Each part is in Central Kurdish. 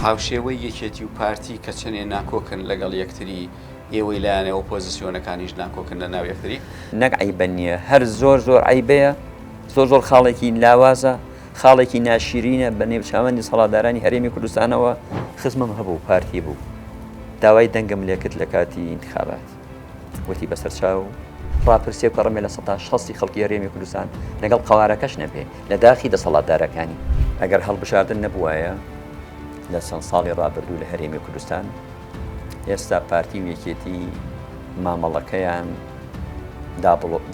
هاوشێوەی یەکێتی و پارتی کە چەندێ ناکۆکن لەگەڵ یەکتری ئێوەی لایەنە ئۆپۆزیسیۆنەکانیش ناکۆکن لە ناو یەکتری نەک عیبە نییە هەر زۆر عیبەیە زۆر خاڵێکی لاوازە خاڵێکی ناشیرینە بە نێوچاوەندی سەڵاتدارانی هەرێمی کوردستانەوە خزمم هەبوو پارتی بوو داوای دەنگم لێکرد لە کاتی انتخابات وتی بەسەر چاو ڕاپرسێ کەڕمێ لە 160 خەڵکی هەرێمی کوردستان لەگەڵ قەوارەکەش نەبێ لە داخی دەسەڵاتدارەکانی ئەگەر هەڵبژاردن نەبووایە لە چەند ساڵی ڕابردوو لە هەرێمی کوردستان ئێستا پارتی و یەکێتی مامەڵەکەیان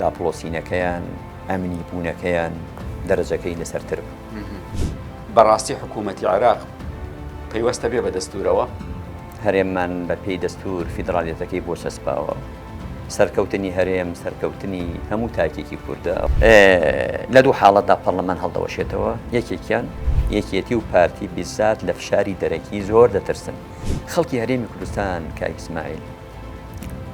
داپڵۆسینەکەیان ئەمنی بوونەکەیان دەرەجەکەی لەسەرتر بەڕاستی حکوومەتی عێراق پەیوەستە بێ بە دەستورەوە هەرێممان بە پێی دەستور فیدراڵیەتەکەی بۆ سەسپاوە سەرکەوتنی هەرێم سەرکەوتنی هەموو تاکێکی کووردە لە دوو حاڵەتدا پەرلەمان هەڵدەوەشێتەوە یەکێکیان یەکێتی و پارتی بیزات لە فشاری دەرەکی زۆر دەترسن خەڵکی هەرێمی کوردستان کاک ئیسماعیل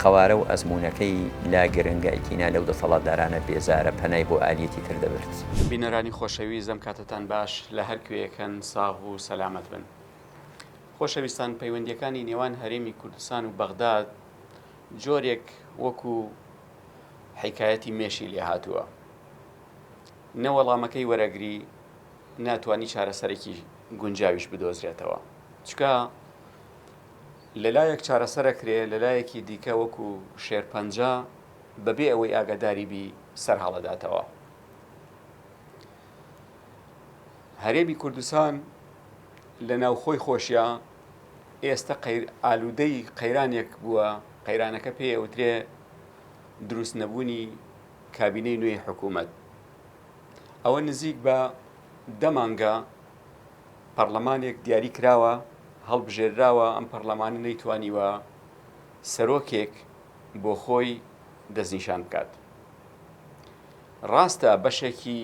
قەوارە و ئەزمونونەکەی لا گرنگایکینا لەو دەسەڵاتدارانە بێزارە پەنای بۆ ئالەتی تر دەبرد بینەرانی خۆشەویستم کاتتان باش لە هەر کوێیەکەن ساغ و سەلامەت بن خۆشەویستان پەیوەندیەکانی نێوان هەرێمی کوردستان و بەغداد جۆرێک وەکو حیکایەتی مێشی لێ هاتووە نەوەڵامەکەی وەرەگری ناتوانی چارەسەرێکی گونجاویش بدۆزرێتەوە چکە لەلایەک چارەسەرەکرێ لەلایەکی دیکە وەکو شێرپەنجە بەبێ ئەوەی ئاگاداری بی سەر هەڵەداتەوە هەرێمی کوردستان لە ناوخۆی خۆشیە ئێستا ئالوودەی قەیرانێک بووە قەیرانەکە پێوترێ دروست نەبوونی کابینەی نوێی حکوومەت ئەوە نزیک بە دەمانگە پەرلەمانێک دیاری کراوە هەڵبژێراوە ئەم پەرلەمانە نەیتوانیوە سەرۆکێک بۆ خۆی دەستنیشان بکات ڕاستە بەشێکی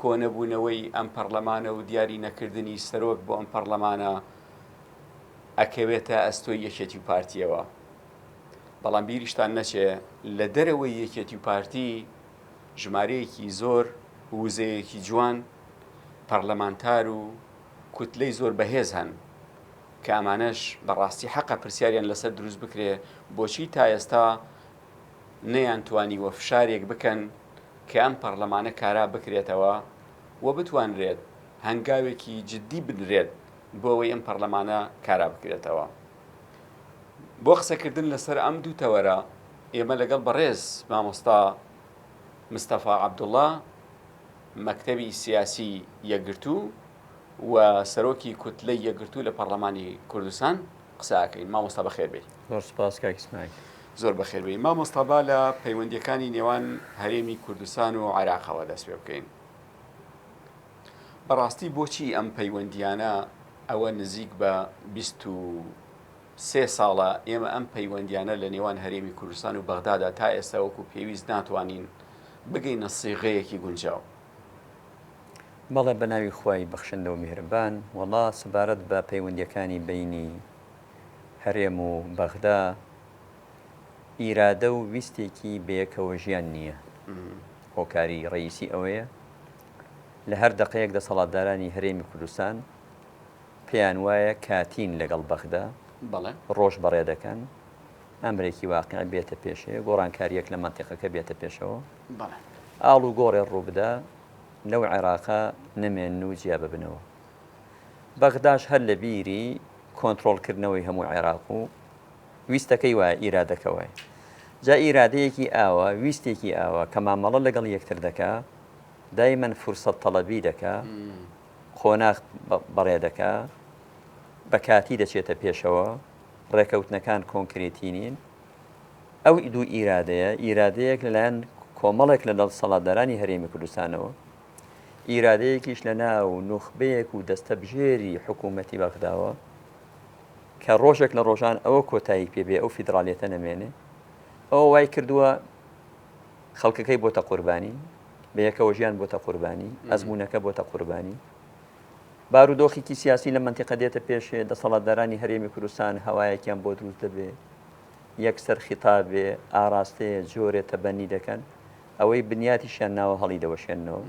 کۆنەبوونەوەی ئەم پەرلەمانە و دیاری نەکردنی سەرۆک بۆ ئەم پەرلەمانە ئەکەوێتە ئەستۆی یەکێتی و پارتیەوە بەڵام بیریشتان نەچێ لە دەرەوەی یەکێتی و پارتی ژمارەیەکی زۆر وزەیەکی جوان پەرلەمانتار و کوتلەی زۆر بەهێز هەن کە ئەمانەش بەڕاستی حەقە پرسیاریان لەسەر دروست بکرێ بۆچی تا ئێستا نەیانتوانیوە فشارێک بکەن کە ئەم پەرلەمانە کارا بکرێتەوە و بتوانرێت هەنگاوێکی جددی بدرێت بۆ ئەوەی ئەم پەرلەمانە کارا بکرێتەوە بۆ قسەکردن لەسەر ئەم دوو تەوەرە ئێمە لەگەڵ بەڕێز مامۆستا مستەفا عەبدوڵڵا مەکتەبی سیاسی یەکگرتوو و سەرۆکی کوتلەی یەکگرتوو لە پەرلەمانی کوردستان قسەکەین مامۆستا بەخێربێی زۆر سپاس کاک ئیسماعیل زۆر بەخێربێی مامۆستا با لە پەیوەندیەکانی نێوان هەرێمی کوردستان و عێراقەوە دەست پێ بکەین بەڕاستی بۆچی ئەم پەیوەندیانە ئەوە نزیک بە 23 ساڵە ئێمە ئەم پەیوەندیانە لە نێوان هەرێمی کوردستان و بەغدادا تا ئێستا وەکو پێویست ناتوانین بگەینە سیغەیەکی گونجاو بەڵێ بە ناوی خوای بەخشندە و میهرەبان وەڵا سەبارەت بە پەیوەندیەکانی بینی هەرێم و بەغدا ئیرادە و ویستێکی بەیەکەوە ژیان نییە هۆکاری ڕئیسی ئەوەیە لە هەر دەقەیەک دەسەڵاتدارانی هەرێمی کوردستان پێیان وایە کاتین لەگەڵ بەغدا ڕۆژ بەڕێ دەکەن ئەمرێکی واقع بێتە پێشێ گۆڕانکاریەک لە مەنتیقەکە بێتە پێشەوە ئاڵ و گۆڕێ ڕووبدا لەو عێراقا نەمێن و جیا ببنەوە بەغداش هەر لە بیری کۆنتڕۆڵکردنەوەی هەموو عێراق و ویستەکەی وایە ئیرادەکە وایە جا ئیرادەیەکی ئاوە ویستێکی ئاوە کە مامەڵە لەگەڵ یەکتر دەکا دایمەن فرسەت تەڵەبی دەکا خۆناغ بەڕێ دەکا بە کاتی دەچێتە پێشەوە ڕێکەوتنەکان کۆنکرێتی نین ئەو دوو ئیرادەیەک لەلایەن کۆمەڵێک لە دەسەڵاتدارانی هەرێمی کوردستانەوە ئیرادەیەکیش لە ناو نوخبەیەک و دەستە بژێری حکوومەتی بەغداوە کە ڕۆژێک لە ڕۆژان ئەوە کۆتایی پێبێ ئەو فیدراڵیەتە نەمێنێ ئەوە وای کردووە خەڵکەکەی بۆتە قوربانی بەیەکەوە ژیان بۆتە قوربانی ئەزمونونەکە بۆتە قوربانی بارودۆخێکی سیاسی لە منتیقە دێتە پێشێ دەسەڵاتدارانی هەرێمی کوردستان هەوایەکیان بۆ دروست دەبێ یەکسەر خیتابێ ئاراستەیە جۆرێ تەبەنی دەکەن ئەوەی بنیاتیشیان ناوە هەڵی دەوەشێنەوە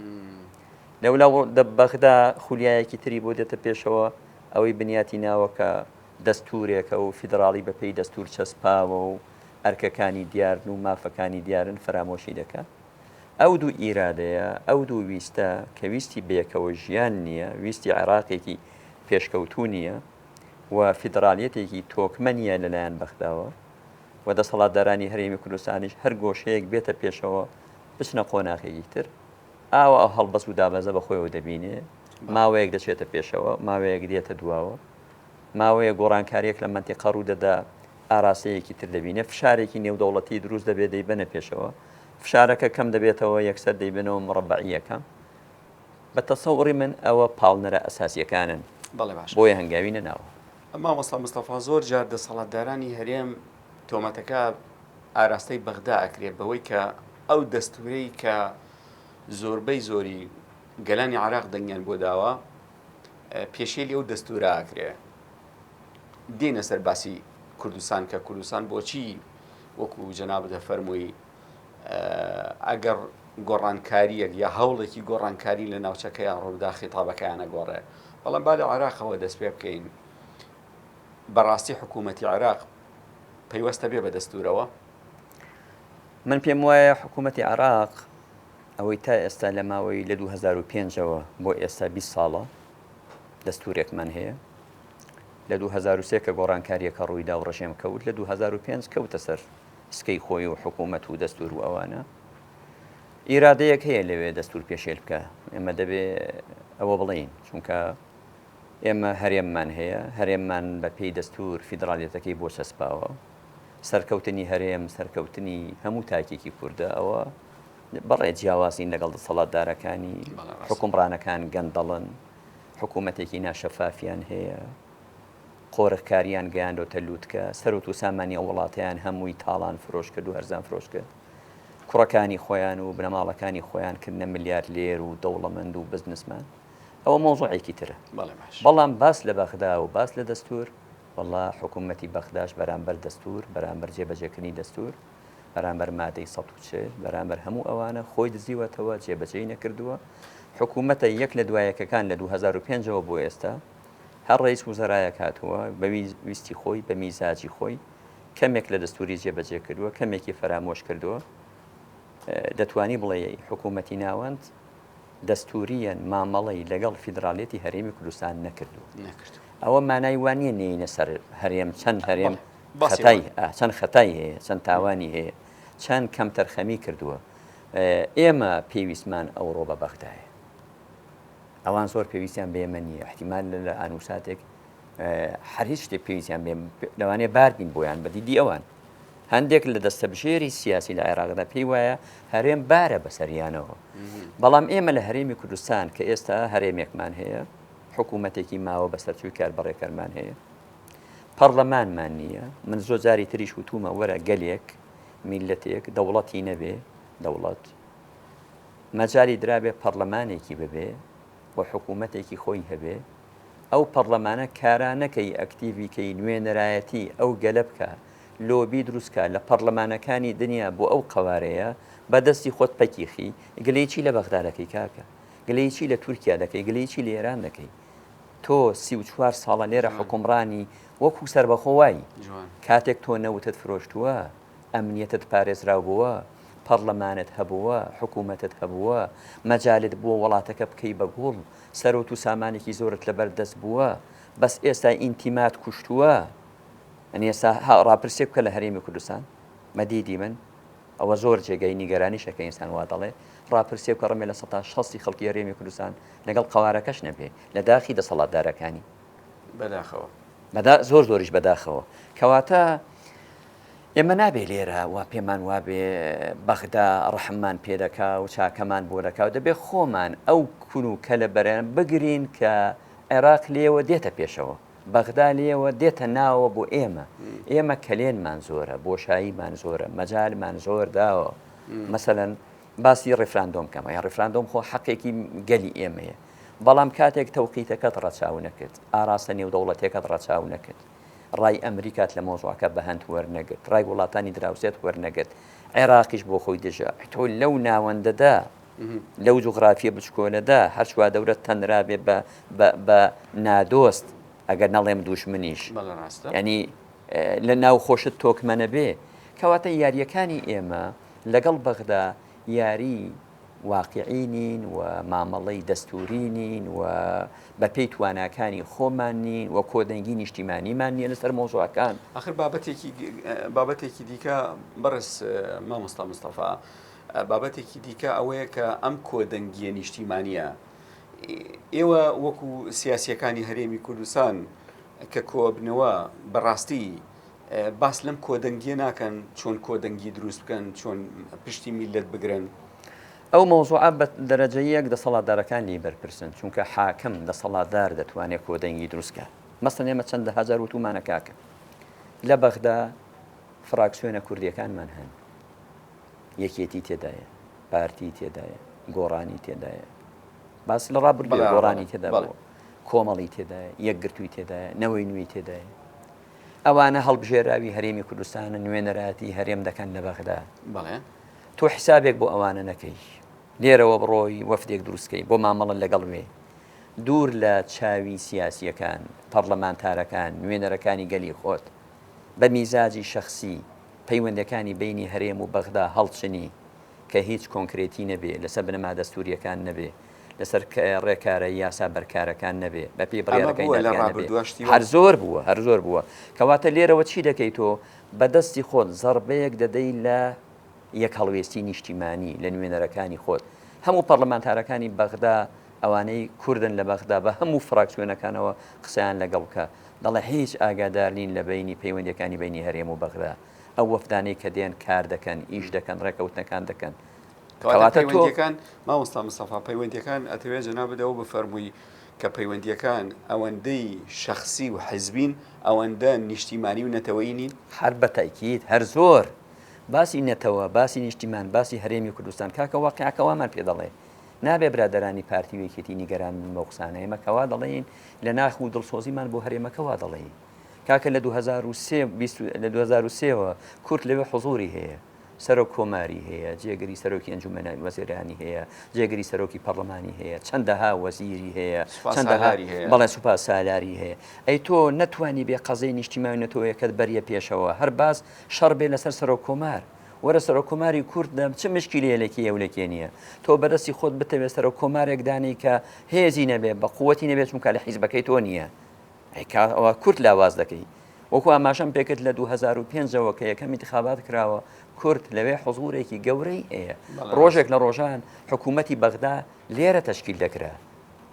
لەولا بەغدا خولیایەکی تری بۆ دێتە پێشەوە ئەوەی بنیاتی ناوەکە دەستورێکە و فیدراڵی بەپێی دەستور چەسپاوە و ئەرکەکانی دیارن و مافەکانی دیارن فرامۆشی دەکات. ئەو دوو ئیرادەیە ئەو دوو ویستە کە ویستی بەیەکەوە ژیان نییە، ویستی عێراقێکی پێشکەوتوو نییە و فیدراالەتێکی تۆکمە نیە لەلایەن بەغداوە و دەسەڵاتدارانی هەرێمی کوردستانیش هەر گۆشەیەک بێتە پێشەوە بچنە قۆناغێکی تر ئاوە ئەو هەڵبەست و دابەزە بە خۆیەوە دەبینێ، ماوەیەک دەچێتە پێشەوە، ماوەیەک دێتە دواوە، ماوەیە گۆڕانکاریەک لە منتیقە ڕوو دەدا ئاراسەیەکی تر دەبینێ، فشارێکی نێودەوڵەتی دروست دەبێت دەیبەنە پێشەوە، فشارەکە کەم دەبێتەوە یەکسەر دەیبنەوە مڕەبعیەکە. بە تەسەوڕی من ئەوە پاڵنەرە ئەساسیەکانن بۆیە هەنگاوی نەناوە. مامۆستا مستەفا زۆر جار دەسەڵاتدارانی هەرێم تۆمەتەکە ئاراستەی بەغدا ئەکرێت بەوەی کە ئەو دەستورەی کە زۆربەی زۆری گەلانی عێراق دەنگیان بۆ داوە پێشێلی ئەو دەستورە ئاکرێ. دێنە سەر باسی کوردستان کە کوردستان بۆچی وەکو جەناب دەفەرمووی ئەگەر گۆڕانکاریەک یا هەوڵێکی گۆڕانکاری لە ناوچەکەیان ڕوودا خیتابەکەیانە گۆڕێ. بەڵام با لە عێراقەوە دەست پێ بکەین بەڕاستی حکوومەتی عێراق پەیوەستە بێ بە دەستورەوە. من پێم وایە حکوومەتی عێراق ئەوەی تا ئێستا لە ماوەی لە 2005ەوە بۆ ئێستا 20 ساڵە دەستورێکمان هەیە. لە 2003 کە گۆڕانکاریەکە ڕوویدا و ڕژێم کەوت، لە 2005 کەوتە سەر سکەی خۆی و حکوومەت و دەستور و ئەوانە. ئیرادەیەک هەیە لەوێ دەستور پێشێل بکە، ئێمە دەبێ ئەوە بڵین، چونکە ئێمە هەرێممان هەیە، هەرێممان بە پێی دەستور فیدراالەتەکەی بۆ چەسپاوە، سەرکەوتنی هەرێم سەرکەوتنی هەموو تاکێکی کووردە، ئەوە بەڕێ جیاوازین لەگەڵ دەسەڵاتدارەکانی حکومڕانەکان گەندەڵن، حکوومەتێکی ناشەفافیان هەیە، قۆرەکاریان گەیاندۆتە لووتکە، سەرۆت و سامانی ئەو وڵاتیان هەمووی تاڵان فرۆش کرد و هەرزان فرۆش کرد، کوڕەکانی خۆیان و بنەماڵەکانی خۆیان کردنە ملیار لێر و دەوڵەمەند و بزنسمان. ئەوە مۆزوعێکی ترە. بەڵام باس لە بەغدا و باس لە دەستور، وەڵا حکوومەتی بەغداش بەرامبەر دەستور، بەرامبەر جێبەجێکردنی دەستور، بەرامبەر مادەی 140، بەرامبەر هەموو ئەوانە خۆی دزیوەتەوە، جێبەجێی نەکردووە. حکوومەتە یەک لە دوایەکەکان لە 2005ەوە بۆ ئێستا هەر ڕئیس وزەرایەک هاتووە بە ویستی خۆی، بە میزاجی خۆی کەمێک لە دەستوری جێبەجێ کردووە، کەمێکی فرامۆش کردووە. دەتوانی بڵێ حکوومەتی ناوەند دەستوریەن مامەڵەی لەگەڵ فیدراالەتی هەرێمی کوردستان نەکردووە. ئەوە مانای وانە نینە سەر هەرێم چەند هەرێم چەند خەتای هەیە، چەند تاوانی هەیە، چەند کەم تەرخەمی کردووە. ئێمە پێویستمان ئەوڕۆ بە بەغدایە، ئەوان زۆر پێویستیان بێمە نییە، احتیمال لە ئانووساتێک هەر هیچ شتێک پێویستیان لەوانەیە باربین بۆیان بەدیدی ئەوان. هەندێک لە دەستەبژێری سیاسی لە عێراقدا پێی وایە هەرێم بارە بەسەریانەوە. بەڵام ئێمە لە هەرێمی کوردستان کە ئێستا هەرێمێکمان هەیە، حکوومەتێکی ماوە بەسەرچووی کاربڕێکەرمان هەیە، پەرلەمانمان نییە. من زۆر جاری تریش وتومە وەرە گەلێک میلەتێک دەوڵەتی نەبێ، دەوڵەت مەجای درابێ پەرلەمانێکی ببێ و حکوومەتێکی خۆی هەبێ، ئەو پەرلەمانە کارانەکەی ئەکتیڤیکەی نوێنەرایەتی ئەو گەلە بکە، لۆبی دروستکە لە پەرلەمانەکانی دنیا بۆ ئەو قەوارەیە بەدەستی خۆت پەکیخی. گلەیکی لە بەغدا دەکەی کاکە، گلەیکی لە تورکیا دەکەی، گلەیکی لە ئێران دەکەی. تۆ 34 ساڵە لێرە حکومڕانی وەکو سربەخۆوایی، کاتێک تۆ نەوتت فرۆشتووە، ئەمنیەتت پارێزراو بووە، پەرلەمانت هەبووە، حکوومەتت هەبووە، مەجالت بووە وڵاتەکە بکەی بە گوڵ، سەرۆت و سامانێکی زۆرت لەبەر دەست بووە، بەس ئێستا ئینتیمات کوشتووە. ئەنی ئێستا ڕاپرسێ بکە لە هەرێمی کوردستان، مەدیدی من ئەوە زۆر جێگەی نیگەرانیشەکە ئینسان وا دەڵێ، ڕاپرسێ بکە ڕمێ لە 160 خەڵکی هەرێمی کوردستان لەگەڵ قەوارەکەش نەبێ لە داخی دەسەڵاتدارەکانی بەداخەوە زۆر زۆریش بەداخەوە. کەواتە ئێمە نابێ لێرە وا پێمان وابێ بەغدا ڕەحممان پێدەکا و چاکەمان بۆ دەکا و دەبێ خۆمان ئەو کون و کە لە بەرێن بگرین کە عێراق لێوە دێتە پێشەوە، بەغدا لێوە دێتە ناوە بۆ ئێمە. ئێمە کەلێنمان زۆرە، بۆشاییمان زۆرە، مەجالمان زۆر داوە. مەسەلەن باسی ڕێفراندۆم کەمە، یا ڕێفراندۆم خۆ حەقێکی گەلی ئێمەیە، بەڵام کاتێک تەوقیتەکەت ڕەچاو نەکرد، ئاراستە نێودەوڵەتێکت ڕەچاو نەکرد، ڕای ئەمریکات لە مۆزوعەکە بەهەند وەرنەگرت، ڕای وڵاتانی دراوسێت وەرنەگرت، عێراقیش بۆ خۆی دژە، تۆ لەو ناوەندەدا لەو جوغرافیە بچکۆلەدا هەر چوا دەورەت تەنرابێ بە نادۆست ئەگەر نەڵێم دووشمنیش بەڵێ ڕاستە ینی لە ناو خۆشت تۆکمەنە بێ کەواتە یاریەکانی ئێمە لەگەڵ بەغدا یاری واقعی نین و مامەڵەی دەستوری نین و بەپێی تواناکانی خۆمان نین و کۆدەنگی نیشتیمانیمان نیە لەسەر مۆزوعەکان. آخر بابەتێکی دیکە بەڕێز مامۆستا مستەفا بابەتێکی دیکە ئەوەیە کە ئەم کۆدەنگیە نیشتیمانیە ئێوە وەکو سیاسیەکانی هەرێمی کوردستان کە کۆبنەوە بەڕاستی باس لەم کۆدەنگیە ناکەن چۆن کۆدەنگی دروست بکەن چۆن پشتی میلەت بگرن. ئەو مۆزوعە بە دەرەجەیەک دەسەڵاتدارەکانی بەرپرسن چونکە حاکم دەسەڵاتدار دەتوانێت کۆدەنگی دروستکە مەسەن ئێمە چەندە هەزار وتومانە کاکە لە بەغدا فراکسیۆنە کوردیەکانمان هەن یەکێتی تێدایە پارتی تێدایە گۆڕانی تێدایە باس لە ڕابردووە گۆڕانی تێدا کۆمەڵی تێدایە یەکگرتووی تێدایە نەوەی نوێی تێدایە ئەوانە هەڵبژێراوی هەرێمی کوردستانە نوێنەراتی هەرێم دەکەن لە بەغدا بەڵێ تۆ حسابێک بۆ ئەوانە نەکەی لێرەوە بڕۆی وەفدێک دروستکەی بۆ مامەڵە لەگەڵ وێ دوور لە چاوی سیاسیەکان پەرلەمانتارەکان نوێنەرەکانی گەلی خۆت بە میزاجی شەخسی پەیوەندەکانی بینی هەرێم و بەغدا هەڵچنی کە هیچ کۆنکرێتی نەبێ لەسەر بنەما دەستوریەکان نەبێ لەسەر ڕێکارە یاسا بەرکارەکان نەبێ بە پێی بڕیارەکەی هەر زۆر بووە کەواتە لێرەوە چی دەکەی تۆ بەدەستی خۆت زەربەیەک دەدەی لە یەک هەڵوێستی نیشتیمانی لە نوێنەرەکانی خۆت هەموو پەرلەمانتارەکانی بەغدا ئەوانەی کوردن لە بەغدا بە هەموو فراکسیۆنەکانەوە قسەیان لەگەڵ بکە دەڵێ هیچ ئاگادار نین لە بینی پەیوەندیەکانی بینی هەرێم و بەغدا ئەو وەفدانەی کە دێن کار دەکەن ئیش دەکەن ڕێکەوتنەکان دەکەن پەیوەندیەکان مامۆستا مستەفا پەیوەندیەکان ئەتەوێت جەناب بدەوە بفەرمووی کە پەیوەندیەکان ئەوەندەی شەخسی و حیزبین ئەوەندە نیشتیمانی و نەتەوەیی نین هەر بە تاکید هەر زۆر باسی نەتەوە باسی نیشتیمان باسی هەرێمی کوردستان کاکە واقعەکەوامان پێ دەڵێ نابێ برادەرانی پارتی وێکێتی نیگەران بە قسانە ئێمە کەوا دەڵێن لە ناخ و دڵسۆزیمان بۆ هەرێمەکەوا دەڵێ کاکە لە 2023ەوە کورد لەوێ حوزوری هەیە سەرۆک کۆماری هەیە جێگەری سەرۆکی ئەنجومەنە وەزیرانی هەیە جێگەری سەرۆکی پەرلەمانی هەیە چەندەها وەزیری هەیە بەڵێ سوپاس سالاری هەیە ئەی تۆ نەتوانی بێ قەزەی نیشتیمانی نەتەوەیەکەت بەریە پێشەوە هەر باس شەڕ بێ لەسەر سەرۆک کۆمار وەرە سەرۆک کۆماری کورد چ مشکلەیەکی ئەولێکی نییە تۆ بەدەستی خۆت بتەوێت سەرۆک کۆمارێک دانی کە هێزی نەبێ بە قووەتی نەبێت چونکە لە حیزبەکەی تۆ نییە ئەوە کورد لاواز دەکەی وەکو ئاماژەم پێکرد لە 2005ەوە کە یەکەم انتخابات کراوە کورد لەوێ حوزورێکی گەورەی هەیە ڕۆژێک لە ڕۆژان حکوومەتی بەغدا لێرە تەشکیل دەکرا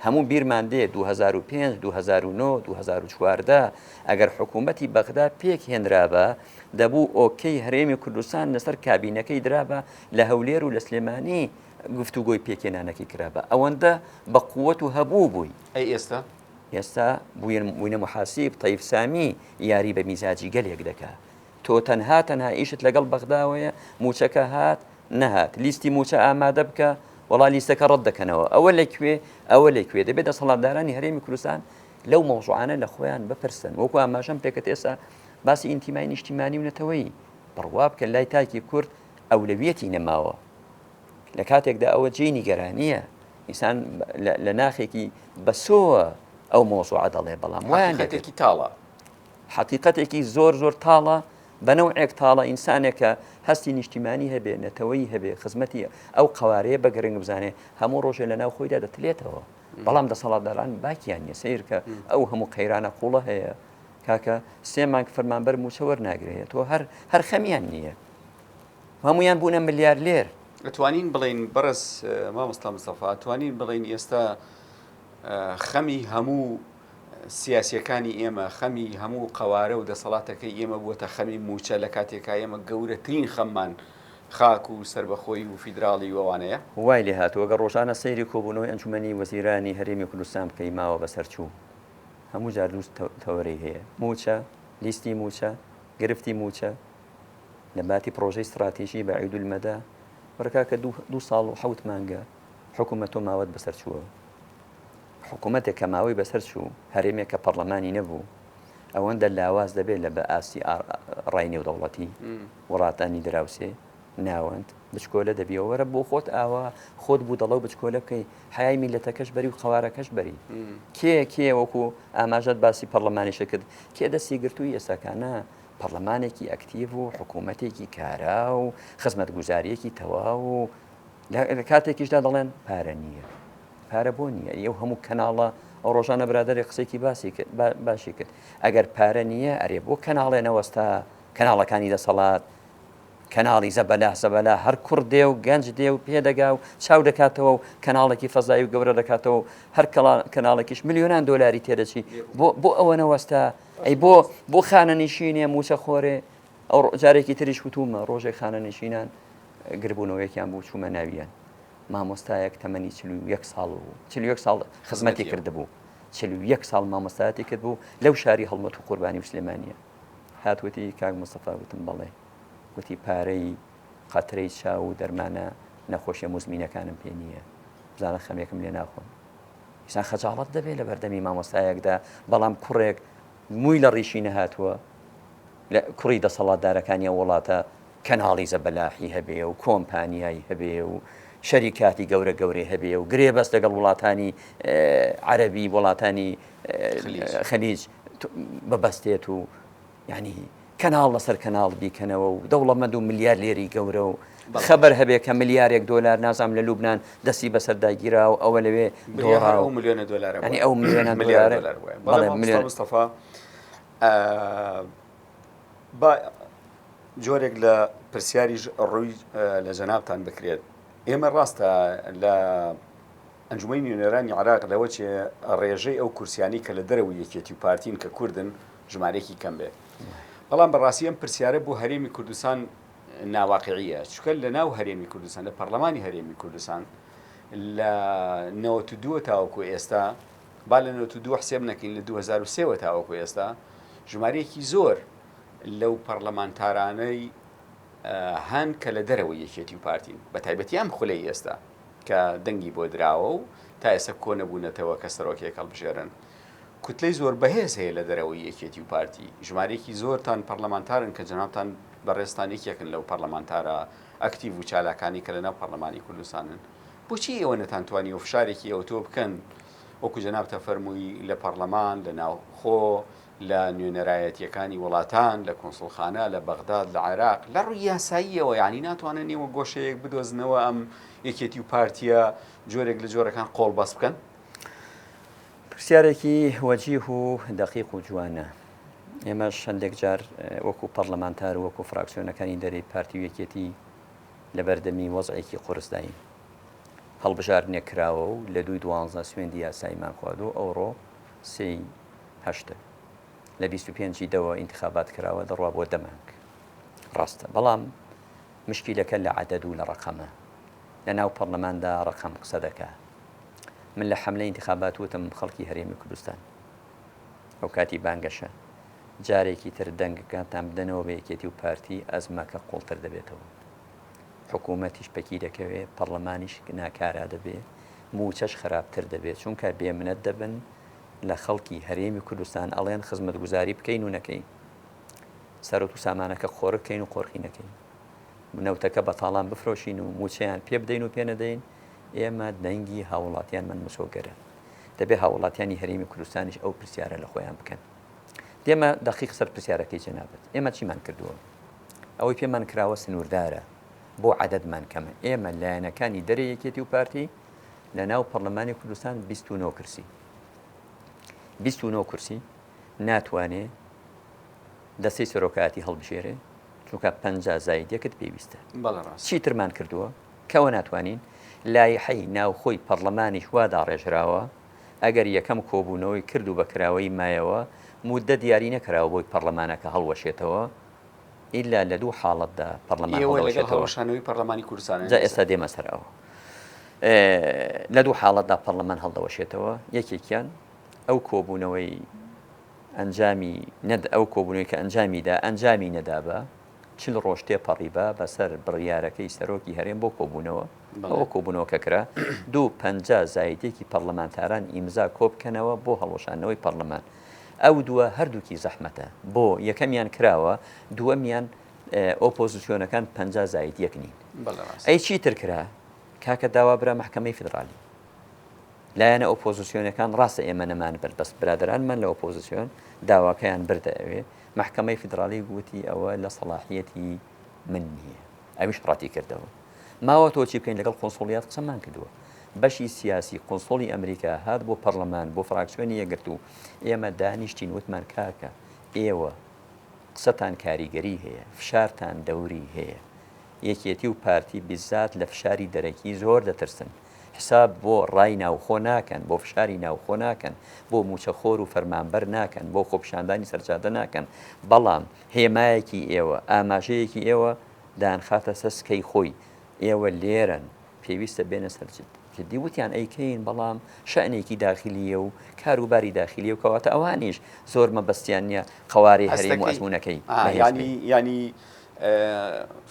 هەموو بیرمان دێ 2005 2009 2014 ئەگەر حکوومەتی بەغدا پێک هێنرابە دەبوو ئۆکەی هەرێمی کوردستان لەسەر کابینەکەی درابە لە هەولێر و لە سلێمانی گفتوگۆی پێکێنانەکەی کرابە ئەوەندە بە قووەت و هەبوو بووی ئەی ئێستا بووینە محاسیب تەیف سامی یاری بە میزاجی گەلێک دەکات تۆ تەنها ئیشت لەگەڵ بەغداوەیە موچەکە هات نەهات لیستی موچە ئامادە بکە وەڵا لیستەکە ڕەت دەکەنەوە ئەوە لەکوێ دەبێت دەسەڵاتدارانی هەرێمی کوردستان لەو مەوزوعانە لە خۆیان بپرسن وەکو ئاماژەم پێکەت ئێستا باسی ئینتیمای نیشتیمانی و نەتەوەیی بڕوا بکە لای تاکی کورد ئەولەویەتی نەماوە لە کاتێکدا ئەوە جێی نیگەرانیە ئینسان لە ناخێکی بەسۆوە ئەو مۆزوعە دەڵێ بەڵام وایان حقیقەتێکی تاڵە حقیقەتێکی زۆر تاڵە بەنەوعێک تاڵە ئینسانێکە هەستی نیشتیمانی هەبێ نەتەوەی هەبێ خزمەتی ئەو قوارەیە بە گرنگ بزانێ هەموو ڕۆژێ لە ناو خۆیدا دەتلێتەوە بەڵام دەسەڵاتداران باکیان نیە سیر کە ئەو هەموو قەیرانە قوڵە هەیە کاکە سێ مانگ فەرمانبەر موچە وەرناگرێت تۆ هەر خەمیان نییە هەمویان بوونە ملیارلێر ئەتوانین بڵین بەرز مامۆستا مستەفا ئەتوانین بڵین ئێستا خەمی هەموو سیاسیەکانی ئێمە خەمی هەموو قەوارە و دەسەڵاتەکەی ئێمە بووەتە خەمی موچە لە کاتێکا ئێمە گەورەترین خەممان خاک و سربەخۆی و فیدراڵی وەوانەیە وای لێ هاتووە گە ڕۆژانە سەیری کۆبوونەوەی ئەنجومەنی وەزیرانی هەرێمی کوردستان بکەی ماوە بەسەرچوو هەموو جار تەوەرەی هەیە موچە لیستی موچە گرفتی موچە لە باتی پرۆژەی استراتیژی بە عیدولمەدا وەرکاکە 2 ساڵ و 7 مانگە حکوومەت و ماوەت بەسەرچووە حکوومەتێک کە ماوەی بەسەر چوو هەرێمێک کە پەرلەمانی نەبوو ئەوەندە لاواز دەبێت لە بە ئاسی ڕای نێودەوڵەتی وڵاتانی دراوسێ ناوەند بچکۆلە دەبیەوەرە بۆ خۆت ئاوا خۆت بوو دەڵەو بچکۆلە بکەی حیای میلەتەکەش بەری و خەوارەکەش بەری کێ وەکو ئاماژەت باسی پەرلەمانیشە کرد کێ دەستی گرتووی ئێساکانە پەرلەمانێکی ئەکتیڤ و حکوومەتێکی کارا و خزمەت گوزاریەکی تەواو و لە کاتێکیشدا دەڵێن پارە نییە پارە بۆ نییە ئەو هەموو کەناڵە ئەو ڕۆژانە برادێک قسێکی باشی کرد ئەگەر پارە نییە ئەرێ بۆ کەناڵێ نەوەستا کەناڵەکانی دەسەڵات کەناڵی زەبەلا هەر کوڕ دێ و گەنج دێ و پێدەگا و چاو دەکاتەوە و کەناڵێکی فەزایی و گەورە دەکاتەوە هەر کەناڵێکیش ملیۆنان دۆلاری تێدەچی بۆ ئەوە نەوەستا ئەی بۆ خانە نشینێ موچە خۆرێ ئەو جارێکی تریش وتومە ڕۆژێک خانە نشینان گربوونەوەیەکیان بوو چوومە ناویان مامۆستایەک تەمەنی 41 ساڵ بوو 41 ساڵ خزمەتی کردبوو 41 ساڵ مامۆستایەتی کرد بوو لەو شاری هەڵمەت و قوربانی و سلێمانیە هاتوەتی کاک مستەفا وتم بەڵێ وتی پارەی قەترەی چاو و دەرمانە نەخۆشیە موزمینەکانم پێ نییە بزانە خەمێکم لێ ناخۆم ئیسان خەجاڵەت دەبێت لە بەردەمی مامۆستایەکدا بەڵام کوڕێک مووی لە ڕیشی نەهاتووە لە کوڕی دەسەڵاتدارەکانی وڵاتە کەناڵی زەبەلاحی هەبێ و کۆمپانیایی هەبێ و شەریکاتی گەورەی هەبێ و گرێ بەست لەگەڵ وڵاتانی عەرەبی وڵاتانی خەلیج بەبەستێت و یعنی کەناڵ لەسەر کەناڵ بیکەنەوە و دەوڵەمەند و ملیار لێری گەورە و خەبەر هەبێ کە ملیارێک دۆلار نازام لە لوبنان دەستی بەسەرداگیرا و ئەوە لەوێ ملیۆنە دۆلار ئەو ملیۆنە دۆلار مستەفا جۆرێک لە پرسیاریش ڕووی لە جەنابتان بکرێت ئێمە ڕاستە لە ئەنجومەی نوێنەرانی عێراق لەوە چێ ڕێژەی ئەو کورسیانی کە لە دەرەوەی یەکێتی و پارتین کە کوردن ژمارەیەکی کەم بێت بەڵام بەڕاستی ئەم پرسیارە بۆ هەرێمی کوردستان ناواقعیە چکە لە ناو هەرێمی کوردستان لە پەرلەمانی هەرێمی کوردستان لە 92 تاوەکو ئێستا با لە 92 حسێب نەکەین لە 2003 تاوەکو ئێستا ژمارەیەکی زۆر لەو پەرلەمانتارانەی هەن کە لە دەرەوە یەکێتی و پارتین بە تایبەتی ئەم خولەی ئێستا کە دەنگی بۆ دراوە و تا ئێستا کۆنەبوونەتەوە کە سەرۆکێک هەڵبژێرن کوتلەی زۆر بەهێز هەیە لە دەرەوەی یەکێتی و پارتی ژمارەیەکی زۆرتان پەرلەمانتارن کە جەنابتان بەڕێستان یەکێکن لەو پەرلەمانتارە ئەکتیڤ و چالاکانی کە لەناو پەرلەمانی کوردستانن بۆچی ئێوە نەتانتوانی و فشارێکی ئەوتۆ بکەن وەکو جەنابتە فەرمووی لە پەرلەمان لە ناوخۆ لە نوێنەرایەتیەکانی وڵاتان لە کۆنسڵخانە لە بەغداد لە عێراق لە ڕووی یاساییەوە یعنی ناتوانن نێوە گۆشەیەک بدۆزنەوە ئەم یەکێتی و پارتیە جۆرێک لە جۆرەکان قۆڵ بەس بکەن پرسیارێکی وەجیه و دەقیق و جوانە ئێمەش هەندێک جار وەکو پەرلەمانتار و وەکو فراکسیۆنەکانی دەرەی پارتی و یەکێتی لە بەردەمی وەزعێکی قورسداین هەڵبژارنێک کراوە و لە 2012 سوێندی یاساییمان خوارد و ئەوڕۆ 3/8 لە 25 دەوە ئینتخابات کراوە دەڕوا بۆ دەمانگ ڕاستە بەڵام مشکیلەکە لە عەدەد و لە ڕەقەمە لە ناو پەرلەماندا ڕەقەم قسە دەکات من لە حملە ئینتخابات وتم خەڵکی هەرێمی کوردستان ئەو کاتی بانگەشە جارێکی تر دەنگەکانتان بدەنەوە بە یەکێتی و پارتی ئەزمەکە قوڵتر دەبێتەوە حکوومەتیش پەکی دەکەوێت پەرلەمانیش ناکارا دەبێت موچەش خراپتر دەبێت چونکە بێمنەت دەبن لە خەڵکی هەرێمی کوردستان ئەڵێن خزمەت گوزاری بکەین و نەکەین سەرۆت و سامانەکە قۆڕ بکەین و قۆڕخی نەکەین نەوتەکە بەتاڵان بفرۆشین و موچەیان پێ بدەین و پێ نەدەین ئێمە دەنگی هاوڵاتیانمان مسۆگەرە دەبێ هاوڵاتیانی هەرێمی کوردستانیش ئەو پرسیارە لە خۆیان بکەن دێمە دەقیق سەر پرسیارەکەی جەنابەت ئێمە چیمان کردووە ئەوەی پێمان کراوە سنووردارە بۆ عەدەدمان کەمە ئێمە لایەنەکانی دەرەی یەکێتی و پارتی لە ناو پەرلەمانی کوردستان 29 کرسی 29 کورسی ناتوانێ دەستەی سەرۆکایەتی هەڵبژێرێ چونکە 50 زایدەکەت پێویستە چیترمان کردووە کەوە ناتوانین لایحەی ناوخۆی پەرلەمانیش وا داڕێژراوە ئەگەر یەکەم کۆبوونەوەی کرد و بەکراوەی مایەوە مودە دیاری نەکراوە بۆی پەرلەمانەکە هەڵوەشێتەوە ئیلا لە دوو حاڵەتدا پەرلەمان هەڵوەشانەوەی پەرلەمانی کوردستان جا ئێستا دێمە سەرەوە لە دوو حاڵەتدا پەرلەمان هەڵدەوەشێتەوە یەکێکیان ئەو کۆبوونەوەی ئەنجامی ئەو کۆبوونەوەی کە ئەنجامی نەدابە چل ڕۆژ تێپەڕیبە بەسەر بڕیارەکەی سەرۆکی هەرێم بۆ کۆبوونەوە ئەوە کۆبوونەوە کە کرا 250 زایدێکی پەرلەمانتاران ئیمزا کۆبکەنەوە بۆ هەڵوەشانەوەی پەرلەمان ئەو دووە هەردووکی زەحمەتە بۆ یەکەمیان کراوە دووەمیان ئۆپۆزیسیۆنەکان 50 زاید یەک نین ئەی چیتر کرا کاکە داوا برا محکەمەی فدرالی لایەنە ئۆپۆزیسیۆنەکان ڕاستە ئێمە نەمان برد بەس برادرانمان لە ئۆپۆزیسیۆن داواکەیان بردە ئەوێ محکەمەی فدرالی گوتی ئەوە لە سەڵاحیەتی من نییە ئەویش ڕاتی کردەوە ماوە تۆ چی بکەین لەگەڵ قۆنسڵیات قسەمان کردووە بەشی سیاسی قۆنسڵی ئەمریکا هات بۆ پەرلەمان بۆ فراکسیۆنی یەکگرت و ئێمە دانیشتین وتمان کاکە ئێوە قسەتان کاریگەری هەیە فشارتان دەوری هەیە یەکێتی و پارتی بیزات لە فشاری دەرەکی زۆر دەترسن حساب بۆ ڕای ناوخۆ ناکەن بۆ فشاری ناوخۆ ناکەن بۆ موچەخۆر و فەرمانبەر ناکەن بۆ خۆپشاندانی سەرجادە ناکەن بەڵام هێمایەکی ئێوە ئاماژەیەکی ئێوە دانخاتە سەسکەی خۆی ئێوە لێرن پێویستە بێنە سەرجد جدی وتیان ئەیکەین بەڵام شەئنێکی داخلیە و کاروباری داخلیە و کەواتە ئەوانیش زۆر مەبەستیان نییە قەواری هەرێم و ئەزمونونەکەی ینی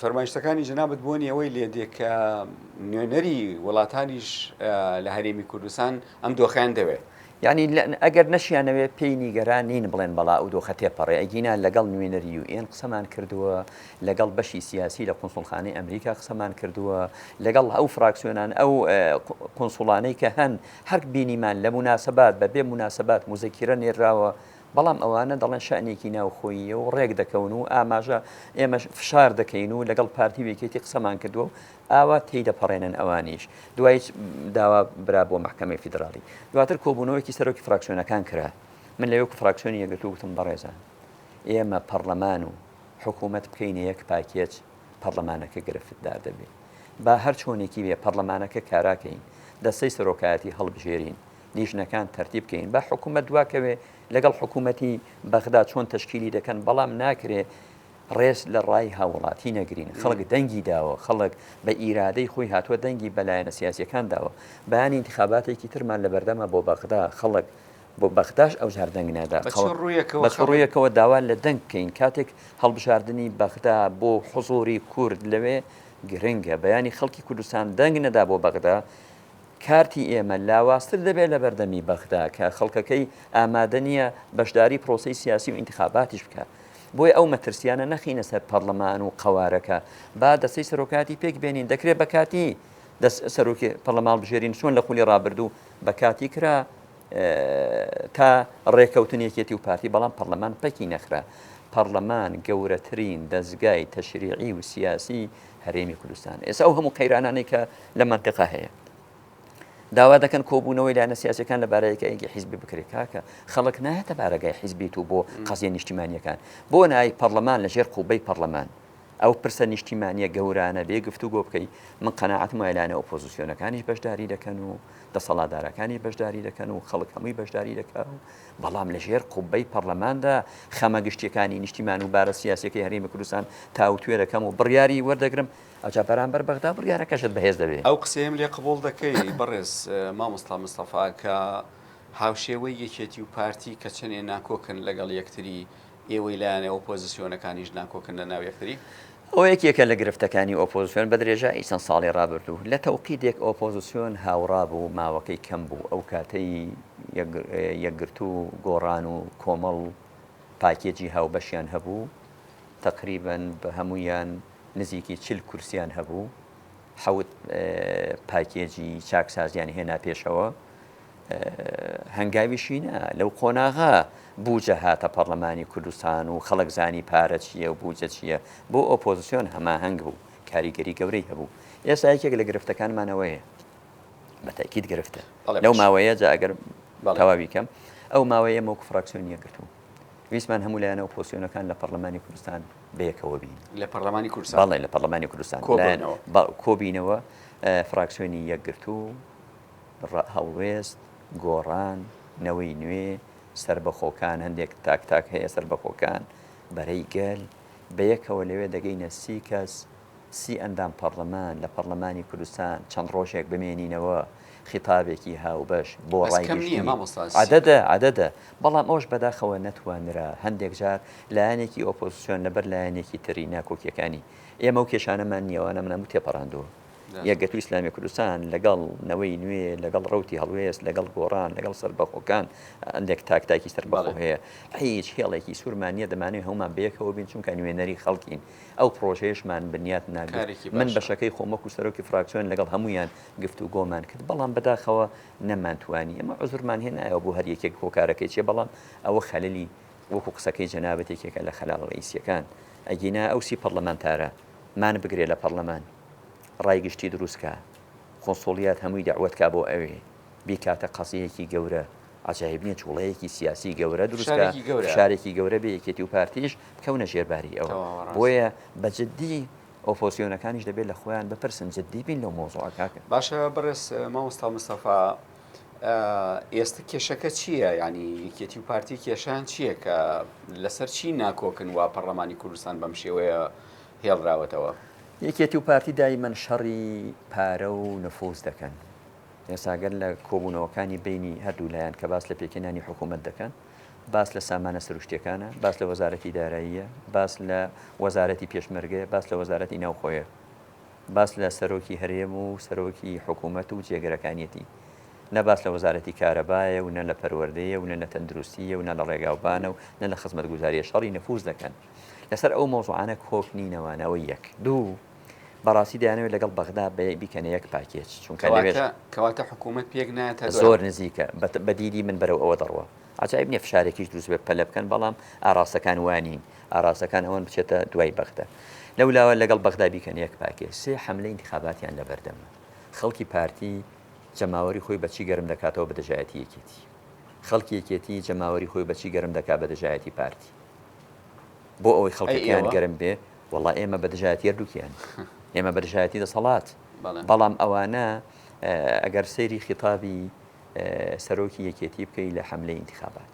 فەرمایشتەکانی جنابەت بۆنی ئەوەی لێ دێکە نوێنەری وڵاتانیش لە هەرێمی کوردستان ئەم دۆخیان دەوێت یعنی ئەگەر نەشیانەوێ پێی نیگەران نین بڵێن بەڵا و دۆخە تێپەڕێ ئەگینا لەگەڵ نوێنەری و ئێن قسەمان کردووە لەگەڵ بەشی سیاسی لە قۆنسڵخانەی ئەمریکا قسەمان کردووە لەگەڵ ئەو فراکسیۆنان ئەو قۆنسڵانەی کە هەر بینیمان لە مناسبات بە بێ مناسبات موزەکیرە نێراوە بەڵام ئەوانە دەڵێن شانێکی ناوخۆیە و ڕێک دەکەون و ئاماژە ئێمە فشار دەکەین و لەگەڵ پارتی وێکێتی قسەمان کردووە و ئاوا تێیدەپەڕێنن ئەوانیش دوای داوا برا بۆ محکەمەی فیدرالی دواتر کۆبوونەوەیکی سەرۆکی فراکسیۆنەکان کرا من لە یەک فراکسیۆنی یەکگرتو وتم بەڕێزان ئێمە پەرلەمان و حکوومەت بکەینە یەک پاکێج پەرلەمانەکە گرفتدار دەبێت با هەر چۆنێکی بێ پەرلەمانەکە کاراکەین دەستەی سەرۆکایەتی هەڵبژێرین لیژنەکان تەرتیب بکەین با حکوومەت دواکەوێ لەگەڵ حکوومەتی بەغدا چۆن تەشکیلی دەکەن بەڵام ناکرێ ڕێز لە ڕای هاوڵاتی نەگرین خەڵک دەنگی داوە خەڵک بە ئیرادەی خۆی هاتووە دەنگی بەلایەنە سیاسیەکان داوە بەیانی انتخاباتێکی ترمان لە بەردەمە بۆ بەغدا خەڵک بۆ بەغداش ئەو جار دەنگ نادا بە ڕوویەکەوە داوا لە دەنگ بکەین کاتێک هەڵبژاردننی بەغدا بۆ حوزوری کورد لەوێ گرنگە بەیانی خەڵکی کوردستان دەنگ نەدا بۆ بەغدا کارتی ئێمە لاوااستر دەبێت لە بەردەمی بەغدا کە خەڵکەکەی ئامادە نییە بەشداری پرۆسی سیاسی و انتخاباتیش بکات بۆی ئەو مەترسیانە نەخینە سەر پەرلەمان و قەوارەکە با دەستەی سەرۆکاتی پێک بێنین دەکرێت بە کاتی سەرۆکی پەرلەمان بژێرین چۆن لە خولی ڕابردوو بە کاتی کرا تا ڕێکەوتنیەکێتی و پارتی بەڵام پەرلەمان پەکی نەخرا پەرلەمان گەورەترین دەستگای تەشریعی و سیاسی هەرێمی کوردستان ئێستا ئەو هەموو قەیرانانەی کە لە منطقە هەیە داوا دەکەن کۆبوونەوەی لایەنە سیاسەکان لە بارەیەکی حیزبی بکرێت کاکە خەڵک نایەتە بارەگای حیزبیت و بۆ قەزیە نیشتیمانیەکان بۆ نای پەرلەمان لەژێر قوبەی پەرلەمان ئەو پرسە نیشتیمانیە گەورانە بێ گفتوگۆ بکەی من قەناعەتم وایە لایەنە ئۆپۆزیسیۆنەکانیش بەشداری دەکەن و دەسەڵاتدارەکانی بەشداری دەکەن و خەڵک هەمووی بەشداری دەکات و بەڵام لەژێر قوبەی پەرلەماندا خەمە گشتیەکانی نیشتیمان و بارە سیاسەکەی هەرێمی کوردستان تاوتوێ دەکەم و بڕیاری وەردەگرم ئەجا بەرامبەر بەغدا بڕیارەکەشت بەهێز دەبێت ئەو قسەیەم لێ قبول دەکەی بەڕێز مامۆستا مستەفا کە هاوشێوەی یەکێتی و پارتی کە چەندێ ناکۆکن لەگەڵ یەکتری ئێوەی لایەنە ئۆپۆزیسیۆنەکانیش ناکۆکن لە ناو یەکتری ئەو یەکێکە لە گرفتەکانی ئۆپۆزیسیۆن بە درێژە ئیسەن ساڵی ڕابردوو لە تەوقیدێک ئۆپۆزیسیۆن هاوڕا بوو ماوەکەی کەم بوو ئەو کاتەی یەکگرتو و گۆڕان و کۆمەڵ پاکێجی هاوبەشیان هەبوو تقریبەن بە هەمویان نزیکی 40 کورسیان هەبوو حەوت پاکێجی چاکسازیان هێنا پێشەوە هەنگاویشینە لەو قۆناغا بوجە هاتە پەرلەمانی کوردستان و خەڵک زانی پارە چییە و بوجە چییە بۆ ئۆپۆزیسیۆن هەماهەنگ بوو کاریگەری گەورەی هەبوو ئێستا یەکێک لە گرفتەکانمانەوەیە بە تاکید گرفتە لەو ماوەیە جا ئەگەر تەواوی کەم ئەو ماوەیە مەوک فراکسیۆن یەکگرتوو ویسمان هەموو لایەنە ئۆپۆزیسیۆنەکان لە پەرلەمانی کوردستان بەیەکەوە بین لە پەرلەمانی کوردستان بەڵێ لە پەرلەمانی کوردستان کۆبینەوە فراکسیۆنی یەکگرتوو هەڵوێست گۆڕان نەوەی نوێ سربەخۆکان هەندێک تاک هەیە سربەخۆکان بەرەی گەل بەیەکەوە لەوێ دەگەینە 30 کەس 30 ئەندام پەرلەمان لە پەرلەمانی کوردستان چەند ڕۆژێک بمێنینەوە خیتابێکی هاوبەش بۆ ڕای عەدەدە بەڵام ئەوش بەداخەوە نەتوانرا هەندێک جار لایەنێکی ئۆپۆزیسیۆن لەبەر لایەنێکی تری ناکۆکیەکانی ئێمە و کێشانەمان نیەوانە منەموو تێپەڕاندووە یەکگرتووی ئیسلامی کوردستان لەگەڵ نەوەی نوێ لەگەڵ ڕوتی هەڵوێست لەگەڵ گۆڕان لەگەڵ سەربەخۆکان ئەندێک تاکتاکی سەربەخۆ هەیە هیچ هێڵێکی سوورمانە دەمانێت هەمومان بەیەکەوە بین چونکە نوێنەری خەڵکین ئەو پرۆژەیەشمان بنیات ناگرێت من بەشەکەی خۆمەک و سەرۆکی فراکسیۆن لەگەڵ هەمویان گفت و گۆمان کرد بەڵام بەداخەوە نەمانتوانی ئەمە عوزرمان هێنایەوە بۆ هەر یەکێک هۆکارەکەی چێ بەڵام ئەوە خەلەلی وەکو قسەکەی جەنابەتێکێکە لە خەلال ڕئیسیەکان ئەگینا ئەوسی پەرلەمانتارە مان بگرێ لە پەرلەمان ڕایگشتی دروستکە خۆسۆڵیات هەمووی داوەتکا بۆ ئەوێ بیکاتە قەزەیەکی گەورە عجایب نییە چوڵەیەکی سیاسی گەورە دروستکە شارێکی گەورە بێ یەکێتی و پارتیش کەونە ژێرباری ئەوە بۆیە بەجددی ئۆپۆسیۆنەکانیش دەبێت لە خۆیان بپرسن جددی بین لەو مۆزوعەکە باشە بەڕێز مامۆستا مستەفا ئێستا کێشەکە چییە ینی یەکێتی و پارتی کێشان چییە کە لەسەر چی ناکۆکن وا پەرلەمانی کوردستان بەم شێوەیە هێڵراوەتەوە یەکێتی و پارتی دایمەن شەڕی پارە و نفوز دەکەن ئێساگەر لە کۆبوونەوەکانی بینی هەردوو لایەن کە باس لە پێکێنانی حکوومەت دەکەن باس لە سامانە سروشتیەکانە باس لە وەزارەتی داراییە باس لە وەزارەتی پێشمەرگێ باس لە وەزارەتی ناوخۆیە باس لە سەرۆکی هەرێم و سەرۆکی حکوومەت و جێگەرەکانیەتی نە باس لە وەزارەتی کارەبایە و نە لە پەروەردەیە و نە لە تەندروستیە و نە لە ڕێگاوبانە و نە لە خزمەتگوزاریە شەڕی نفوز دەکەن لەسەر ئەو مۆزوعانە کۆک نینەوانەوەی یەک دوو بەڕاستی دەیانەوێت لەگەڵ بەغدا بیکەنە یەک پاکێج چونکە کەواتە حکوومەت پێک نایەتە زۆر نزیکە بەدیدی من بەرەو ئەوە دەڕوە عجایب نییە فشارێکیش دروست بێت پەلە بکەن بەڵام ئاراستەکان وانین ئاراستەکان ئەوەن بچێتە دوای بەغدا لەولاوە لەگەڵ بەغدا بیکەن یەک پاکێج سێ حملەی انتخاباتیان لەبەردەمە خەڵکی پارتی جەماوەری خۆی بەچی گەرم دەکاتەوە بە دەژایەتی یەکێتی خەڵکی یەکێتی جەماوەری خۆی بەچی گەرم دەکات بە دەژایەتی پارتی بۆ ئەوەی خەڵکیان گەرم بێ وڵا ئێمە بە دەژایەتی هەردووکیان ئێمە بەرژایەتی دەسەڵات بەڵام ئەوانە ئەگەر سەیری خیتابی سەرۆکی یەکێتی بکەی لە حملەی انتخابات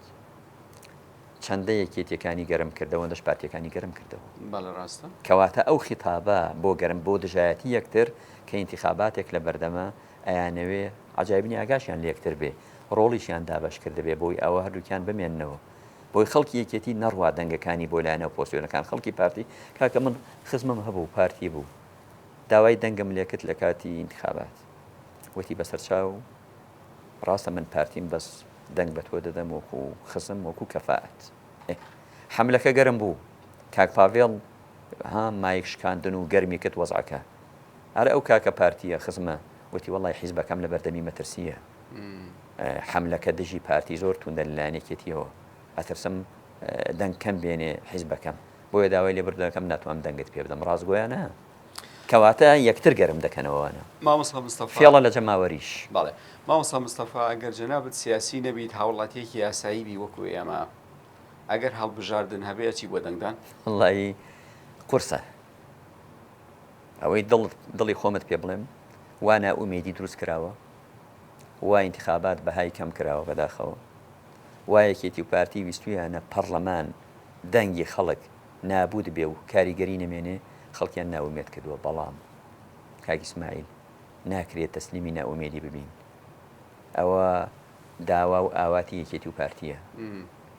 چەندە یەکێتیەکانی گەرم کردەوە دەش پارتیەکانی گەرم کردەوە کەواتە ئەو خیتابە بۆ گەرم بۆ دژایەتی یەکتر کە انتخاباتێک لە بەردەمە ئەیانەوێ عجایبنی ئاگاشیان لە یەکتر بێ ڕۆڵیشیان دابش کرد بێ بۆی ئەوە هەردووکیان بمێننەوە بۆی خەڵکی یەکێتی نەڕوا دەنگەکانی بۆ لایەنە پۆسیۆنەکان خەڵکی پارتی کاکە من خزمم هەبوو پارتی بوو داوای دەنگم لێکرد لە کاتی انتخابات وتی بەسەر چاو ڕاستە من پارتیم بەس دەنگ بە تۆ دەدەم وەکو خزم وەکو کەفاعەت حملەکە گەرم بوو کاک پاڤێڵ ها مایک شکاندن و گەرمی کرد وەزعەکە ئەرە ئەو کاکە پارتیە خزمە وتی وەڵای حیزبەکەم لە بەردەمی مەترسیە حملەکە دژی پارتی زۆر توندە لەلایەنێکێتیەوە ئەترسم دەنگ کەم بێنێ حیزبەکەم بۆیە داوای لێبوردەکەم ناتوانم دەنگت پێ بدەم ڕاستگۆیانە کەواتە یەکتر گەرم دەکەنەوەوانە مامۆستا مستەفا فێڵە لە جەماوەریش باڵێ مامۆستا مستەفا ئەگەر جەنابەت سیاسی نەبیت هاوڵاتیەکی یاساییبی وەکو ئێمە ئەگەر هەڵبژاردن هەبێ چی بۆ دەنگدان وەڵڵی قورسە ئەوەی دڵی خۆمت پێ بڵێم وا نائومێدی دروست کراوە وا انتخابات بەهای کەم کراوە بەداخەوە وایەکێتی و پارتی ویستویانە پەرلەمان دەنگی خەڵک نابود بێ و کاریگەری نەمێنێ خەڵکیان ناومێت کردووە بەڵام کاک ئیسماعیل ناکرێت تەسلیمی ناومێدی ببین ئەوە داوا و ئاواتی یەکێتی و پارتیە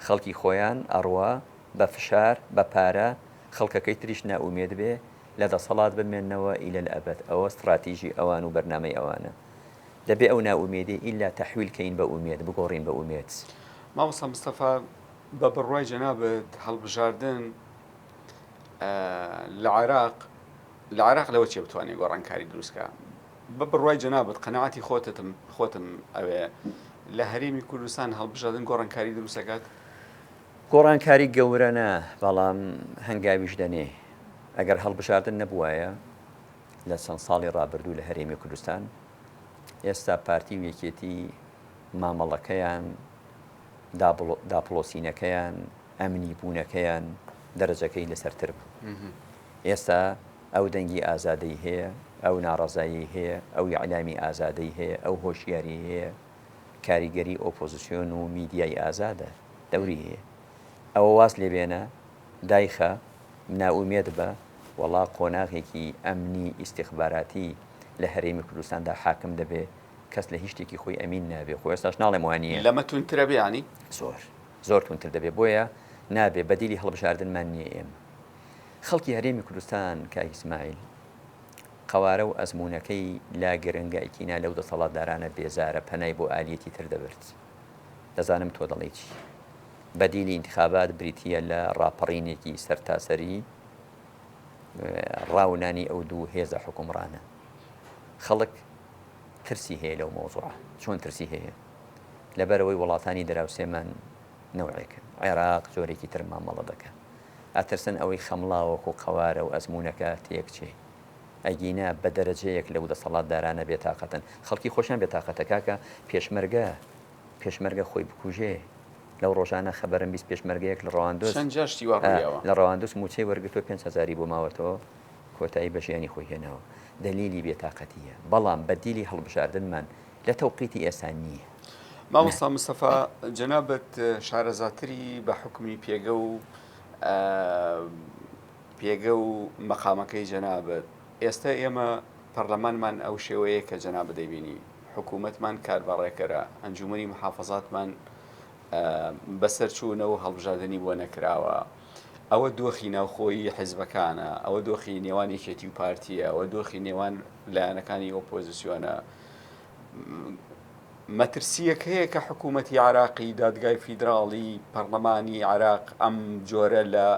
خەڵکی خۆیان ئەڕوا بە فشار بە پارە خەڵکەکەی تریش ناومێت بێ لە دەسەڵات بمێنەوە ئیلە لە ئەبەت ئەوە استراتیژی ئەوان و بەرنامەی ئەوانە دەبێ ئەو ناومێدی ئیلا تەحویلکەین بە ئومێد بگۆڕین بە ئومێد مامۆستا مستەفا بە بڕوای جەنابەت هەڵبژاردن لە عێراق لەوە چێ بتوانێت گۆڕانکاری دروستکە بە بڕوای جەنابەت قەناعەتی خۆتم ئەوێ لە هەرێمی کوردستان هەڵبژاردن گۆڕانکاری دروستەکات گۆڕانکاری گەورەنە بەڵام هەنگاویش دەنێ ئەگەر هەڵبژاردن نەبووایە لە چەند ساڵی ڕابردوو لە هەرێمی کوردستان ئێستا پارتی و یەکێتی مامەڵەکەیان داپڵۆسینەکەیان ئەمنی بوونەکەیان دەرەجەکەی لەسەرتر بوو ئێستا ئەو دەنگی ئازادەی هەیە ئەو ناڕەزایی هەیە ئەو ئیعلامی ئازادەی هەیە ئەو هۆشیاری هەیە کاریگەری ئۆپۆزیسیۆن و میدیای ئازادە دەوری هەیە ئەوە واز لێبێنە دایخە ناومێت بە وەڵا قۆناغێکی ئەمنی ئیستیخباراتی لە هەرێمی کوردستاندا حاکم دەبێ کەس لە هیچ شتێکی خۆی ئەمین نابێ خۆ ئێستاش ناڵێم وانە لەمە تونترە بێانی زۆر تونتر دەبێ بۆیە نابێ بەدیلی هەڵبژاردنمان نییە ئێمە خەڵکی هەرێمی کوردستان کاک ئیسماعیل قەوارە و ئەزمونونەکەی لا گرنگایکینا لەو دەسەڵاتدارانە بێزارە پەنای بۆ ئالیەتی تر دەبرد. دەزانم تۆ دەڵێ چی بەدیلی انتخابات بریتە لە ڕاپەڕینێکی سەرتاسەری ڕاونانی ئەو دوو هێزە حکومڕانە. خەڵک ترسی هەیە لەو مۆزوعە. چۆن ترسی هەیە؟ لەبەرەوەی وڵاتانی دراوسێمان نەوعێکن، عێراق جۆرێکی تر مامەڵە دەکەن، ئەترسن ئەوەی خەمڵاوەکو قەوارە و ئەزمونونەکە تێکچێ ئەگینا بە دەرەجەیەک لەو دەسەڵاتدارانە بێتاقەتن. خەڵکی خۆشیان بێتاقەتە کاکە پێشمەرگە خۆی بکوژێ. لەو ڕۆژانە خەبەرم بیست پێشمەرگەیەک لە ڕەواندۆس موچەی وەرگتۆ 5,000 بۆ ماوەتەوە کۆتایی بە ژیانی خۆی هێنەوە. دلیلی بێتاقەتیە، بەڵام بەدیلی هەڵبژاردنمان لە تەوقیتی ئێستا نییە. مامۆستا مستەفا جەنابەت شارەزاتری بە حکمی پێگە و مەقامەکەی جەنابەت ئێستا ئێمە پەرلەمانمان ئەو شێوەیە کە جەنابەت دەیبینی حکوومەتمان کارباڕێکەرە ئەنجومەنی محافەزاتمان بەسەر چوونەوە هەڵبژاردننی بۆ نەکراوە. ئەوە دۆخی ناوخۆیی حیزبەکانە، ئەوە دۆخی نێوان یەکێتی و پارتیە، ئەوە دۆخی نێوان لایەنەکانی ئۆپۆزیسیۆنە. مەترسیەک هەیە کە حکوومەتی عراقی دادگای فیدراڵی پەرلەمانی عراق ئەم جۆرە لە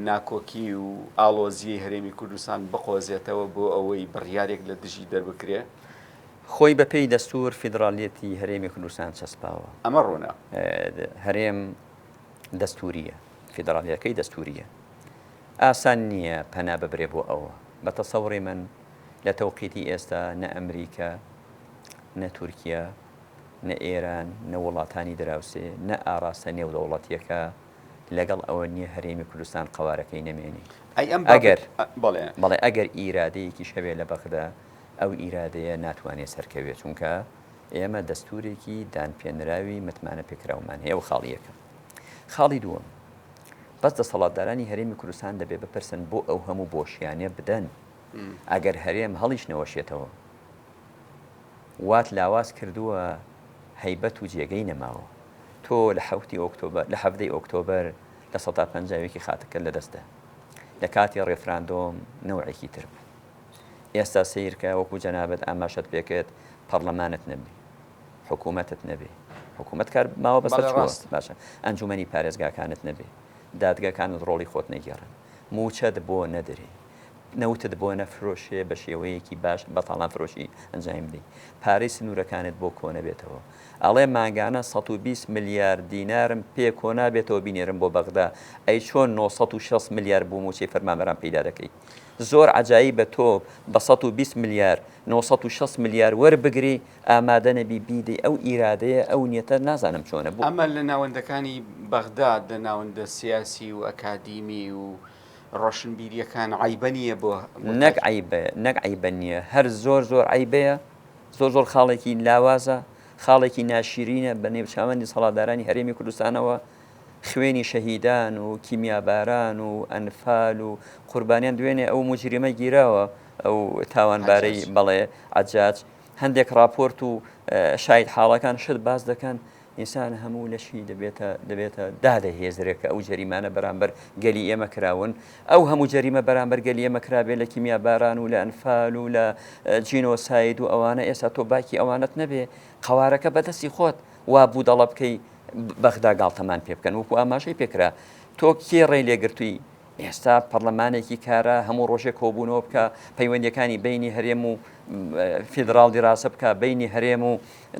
ناکۆکی و ئاڵۆزیی هەرێمی کوردستان بقۆزێتەوە بۆ ئەوەی بڕیارێک لە دژی دەربکرێ. خۆی بەپێی دەستور فیدراڵیەتی هەرێمی کوردستان چەسپاوە. ئەمە ڕوونە هەرێم دەستوریە، فیدراڵیەکەی دەستوریە. ئاسان نییە پەنا ببرێ بۆ ئەوە. بە تەسەوڕی من لە تەوقیتی ئێستا نە ئەمریکا، نە تورکیا، نە ئێران، نە وڵاتانی دراوسێ، نە ئاراستە نێودەوڵەتیەکە لەگەڵ ئەوە نییە هەرێمی کوردستان قەوارەکەی نەمێنی. بەڵێ ئەگەر ئیرادەیەکی شەوێ لە بەغدا ئەو ئیرادەیە ناتوانێت سەرکەوێت، چونکە ئێمە دەستورێکی دانپێنراوی متمانە پێکراومان هەیە و خاڵیەکە. خاڵی دووەم، بەس دەسەڵاتدارانی هەرێمی کوردستان دەبێ بپرسن بۆ ئەو هەموو بۆشیانێ بدەن. ئەگەر هەرێم هەڵیش نەوەشێتەوە وات لاواز کردووە هەیبەت و جێگەی نەماوە. تۆ لە 7 ئۆکتۆبەر لە 150 خاتەکە لە دەستدا لە کاتی ڕێفراندۆم نەوعێکی تر بوو. ئێستا سیرکە وەکو جەنابەت ئاماشەت پێکێت پەرلەمانت نەبێ، حکوومەتت نەبێ، حکوومەت کار ماوە بەسەر باشە، ئەنجومەنی پارێزگاکانت نەبێ، دادگاکانت ڕۆڵی خۆت نەگێڕن، موچەت بۆ نەدرێ، نەوتت بۆ نەفرۆشێ بە شێوەیەکی باش بەتاڵان فرۆشی ئەنجام بدەی، پارەی سنوورەکانت بۆ کۆ نەبێتەوە. ئەڵێ مانگانە 120 ملیارد دینارم پێ کۆ نابێتەوە بینێرم بۆ بەغدا، ئەی چۆن 960 ملیار بوو موچەی فەرمانبەران پەیدا دەکەی. زۆر عەجایب بە تۆ بە 120 ملیار 960 ملیار وەربگری ئامادە نەبی بیدەی ئەو ئیرادەیە ئەو نیەتە نازانم چۆنە بوو. ئەمە لە ناوەندەکانی بەغداد لە ناوەندە سیاسی و ئەکادیمی و ڕۆشنبیریەکان عیبە بۆ نەک عیبە نییە، هەر زۆر عیبەیە، زۆر خاڵێکی لاوازە، خاڵێکی ناشیرینە بە نێوچاوەندی سەڵاتدارانی هەرێمی کوردستانەوە. خوێنی شەهیدان و کیمیاباران و ئەنفال و قوربانیان دوێنێ ئەو مجریمە گیراوە ئەو تاوانبارەی بەڵێ عەجاج. هەندێک راپۆرت و شاید حاڵەکان شت باز دەکەن ئینسان هەموو لەشی دەبێتە دادەهێزرێکە ئەو جەریمانە بەرامبەر گەلی ئێمە کراون، ئەو هەموو جەریمە بەرامبەر گەلی ئێمە کرابێت لە کیمیاباران و لە ئەنفال و لە جینۆساید و ئەوانە. ئێستا تۆ باکی ئەوانت نەبێ، قەوارەکە بەدەستی خۆت وا بوو دەڵە بکەی بەغدا گاڵتەمان پێ بکەن وەکو ئاماژەی پێکرا. تۆ کێ ڕێی لێگرتووی؟ ئێستا پەرلەمانێکی کارە هەموو ڕۆژێک کۆبوونەوە بکە، پەیوەندیەکانی بینی هەرێم و فیدراڵ دراسە بکە، بینی هەرێم و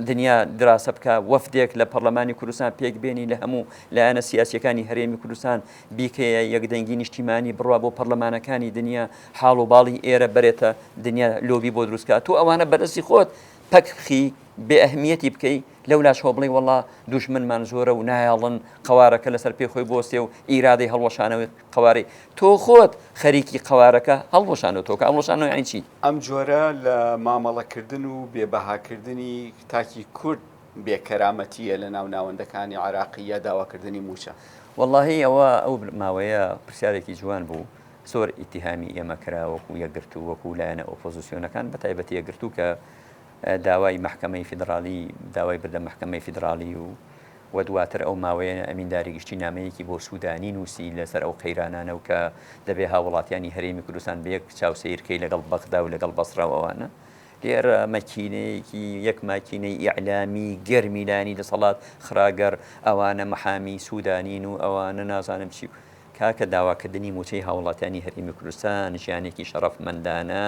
دنیا دراسە بکە، وەفدێک لە پەرلەمانی کوردستان پێک بێنی لە هەموو لایەنە سیاسیەکانی هەرێمی کوردستان بیکەیە یەکدەنگی نیشتیمانی بڕوا بۆ پەرلەمانەکانی دنیا، حاڵ و باڵی ئێرە بەرێتە دنیا لۆبی بۆ دروستکە. تۆ ئەوانە بەدەستی خۆت پەکخی بێ ئەهمیەتی بکەی، لەو لاش هۆ بڵێ وەڵا دوژمنمان زۆرە و نایاڵن قەوارەکە لەسەر پێ خۆی بۆستێ و ئیرادەی هەڵوەشانەوەی قەوارەی تۆ خۆت خەریکی قەوارەکە هەڵوەشانەوەتەوە. ئەڵوەشانەوە یانی چی؟ ئەم جۆرە لە مامەڵەکردن و بێبەهاکردنی تاکی کورد بێکەرامەتیە لە ناوەندەکانی عراقیە داواکردنی موچە. وەڵاهی ئەو ماوەیە پرسیارێکی جوان بوو، زۆر ئیتیهامی ئێمە کرا وەکو یەکگرتو وەکو لایەنە ئۆپۆزیسیۆنەکان بە تایبەتی یەکگرتو کە داوای محکمەی فیدراڵی داوای بردە محکمەی فیدراڵی و و دواتر ئەو ماوەیە ئەمینداری گشتی نامەیەکی بۆ سوودانی نووسی لەسەر ئەو قەیرانانە و کە دەبێ هاوڵاتیانی هەرێمی کوردستان بە یەک چاوسەیرکەی لەگەڵ بەغدا و لەگەڵ بەسڕەوەوانە لێرە مەکینەیەکی یەک ماکینەی ئیعلامی گەرمیلانی دەسەڵات خراگەر ئەوانە مەحامی سوودانین و ئەوانە نازانم چی کاکە داواکردنی موچەی هاوڵاتیانی هەرێمی کوردستان ژیانێکی شەڕەفمەندانە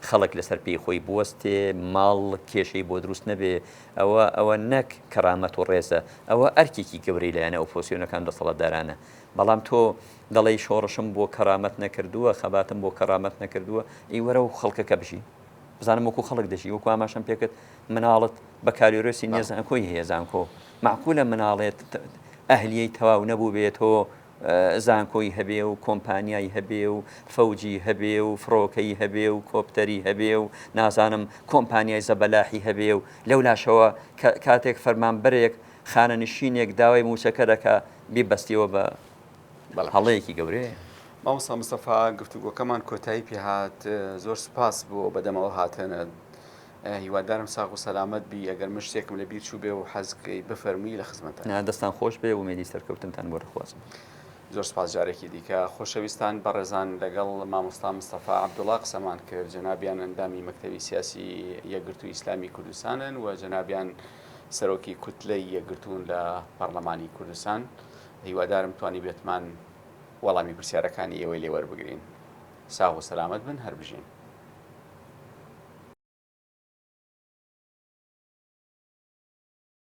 خەڵک لەسەر پێی خۆی بوەستێ ماڵ کێشەی بۆ دروست نەبێ ئەوە نەک کەرامەت و ڕێزە ئەوە ئەرکێکی گەورەی لایەنە ئۆپۆزسیۆنەکان دەسەڵاتدارانە بەڵام تۆ دەڵێی شۆڕشم بۆ کەرامەت نەکردووە خەباتم بۆ کەرامەت نەکردووە ئیوەرە و خەڵکەکە بژی بزانم وەکو خەڵک دەژی وەکو ئاماشەم پێکرد مناڵت بە کاریۆرەسی نێزانکۆی هەیە زانکۆ معقولە مناڵێت ئەهلیەی تەواو نەبوو بێتەوە زانکۆی هەبێ و کۆمپانیای هەبێ و فەوجی هەبێ و فڕۆکەی هەبێ و کۆپتەری هەبێ و نازانم کۆمپانیای زەبەلاحی هەبێ و لەو لاشەوە کاتێک فەرمانبەرێک خانەنشینێک داوای موچەکە دەکا بیبەستیەوە بە هەڵەیەکی گەورەیە. مامۆستا مستەفا گفتوگۆکەمان کۆتایی پێهات زۆر سوپاس بۆ بەدەمەوە هاتنە هیوادارم ساغ و سەلامەت بی ئەگەر من شتێکم لە بیر چوو بێ و حەزکەی بفەرمووی لە خزمەتتان دەستان خۆش بێ و مێدی سەرکەوتنتان بۆ دەخوازم. زۆر سپاس جارێکی دیکە خۆشەویستان بەڕێزان لەگەڵ مامۆستا مستەفا عەبدوڵڵا قسەمان کرد جەنابیان ئەندامی مەکتەبی سیاسی یەکگرتووی ئیسلامی کوردستانن و جەنابیان سەرۆکی کوتلەی یەکگرتوون لە پەرلەمانی کوردستان هیوادارم توانی بێتمان وەڵامی پرسیارەکانی ئێوەی لێوەربگرین. ساغ و سەلامەت بن هەر بژین.